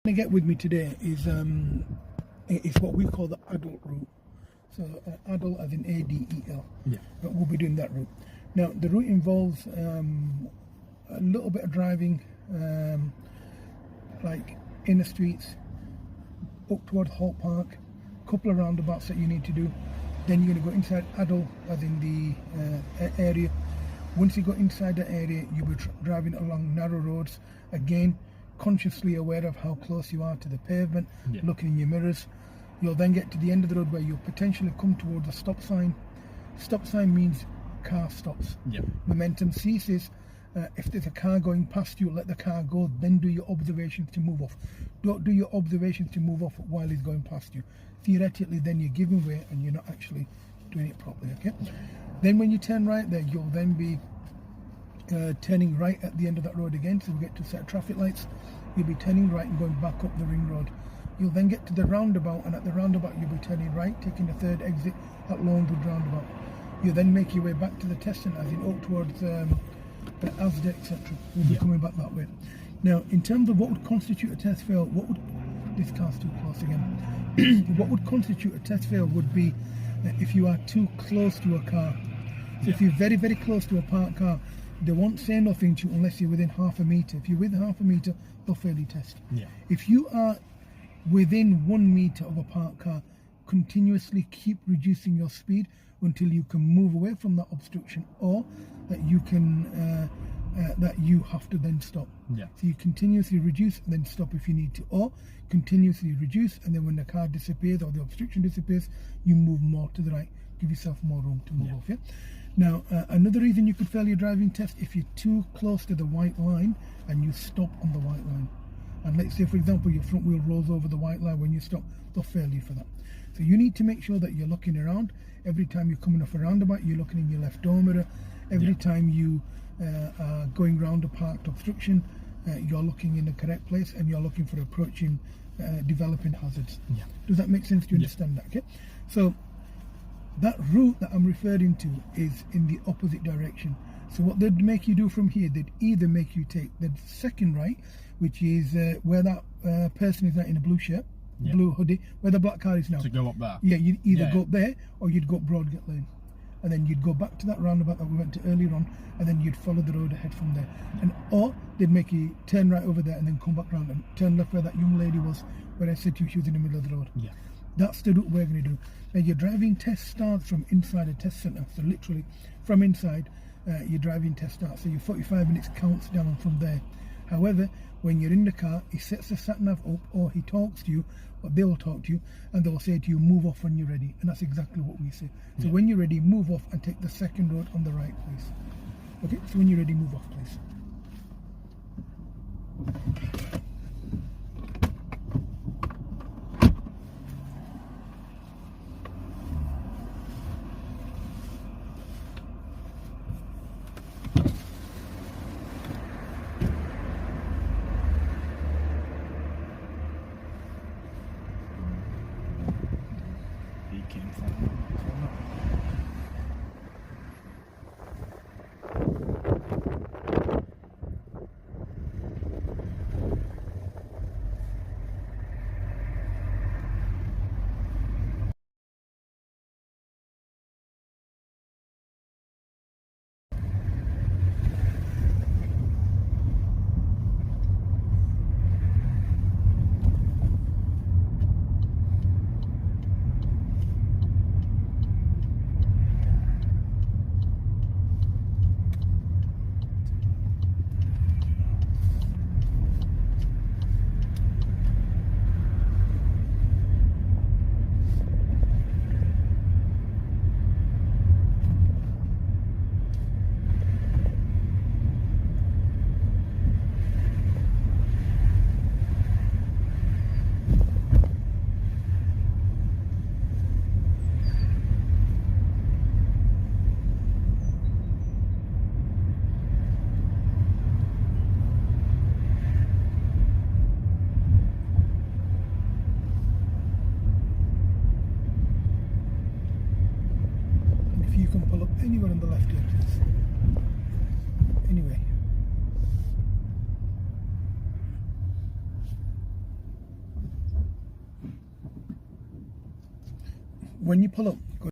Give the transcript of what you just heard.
To get with me today is what we call the adult route. So adult as in ADEL. Yeah. But we'll be doing that route. Now the route involves a little bit of driving, like inner streets, up towards Holt Park, a couple of roundabouts that you need to do. Then you're going to go inside adult as in the area. Once you go inside the area, you'll be driving along narrow roads again, consciously aware of how close you are to the pavement, looking in your mirrors. You'll then get to the end of the road where you'll potentially come towards a stop sign. Stop sign means car stops. Momentum ceases. If there's a car going past you, let the car go, then do your observations to move off. Don't do your observations to move off while he's going past you. Theoretically, then you're giving way and you're not actually doing it properly, okay? Then when you turn right there, you'll then be turning right at the end of that road again, so we get to a set of traffic lights. You'll be turning right and going back up the ring road. You'll then get to the roundabout, and at the roundabout you'll be turning right, taking the third exit at Longswood roundabout. You'll then make your way back to the test centre, as in up towards Asda, etc. We'll be coming back that way. Now, in terms of what would constitute a test fail, this car's too close again. What would constitute a test fail would be if you are too close to a car. So if you're very, very close to a parked car, they won't say nothing to you unless you're within half a metre. If you're within half a metre, they'll fail your test. If you are within 1 metre of a parked car, continuously keep reducing your speed until you can move away from that obstruction, or that you can that you have to then stop. So you continuously reduce and then stop if you need to, or continuously reduce, and then when the car disappears or the obstruction disappears, you move more to the right. Give yourself more room to move off. Now, another reason you could fail your driving test, if you're too close to the white line and you stop on the white line. And let's say, for example, your front wheel rolls over the white line when you stop, they'll fail you for that. So you need to make sure that you're looking around. Every time you're coming off a roundabout, you're looking in your left door mirror. Every time you are going round a parked obstruction, you're looking in the correct place and you're looking for approaching developing hazards. Does that make sense? Do you understand that? Okay. So that route that I'm referring to is in the opposite direction. So what they'd make you do from here, they'd either make you take the second right, which is where that person is now in a blue shirt, blue hoodie, where the black car is now. To go up there? Yeah, you'd either go up there or you'd go up Broadgate Lane. And then you'd go back to that roundabout that we went to earlier on, and then you'd follow the road ahead from there. And or they'd make you turn right over there and then come back round and turn left where that young lady was, where I said to you she was in the middle of the road. That's the route we're going to do. Now, your driving test starts from inside a test centre. So literally from inside, your driving test starts. So your 45 minutes counts down from there. However, when you're in the car, he sets the sat-nav up, or he talks to you, or they will talk to you, and they'll say to you, move off when you're ready. And that's exactly what we say. So when you're ready, move off and take the second road on the right, please. Okay, so when you're ready, move off, please. Anywhere on the left here, please. Anyway. when you pull up, go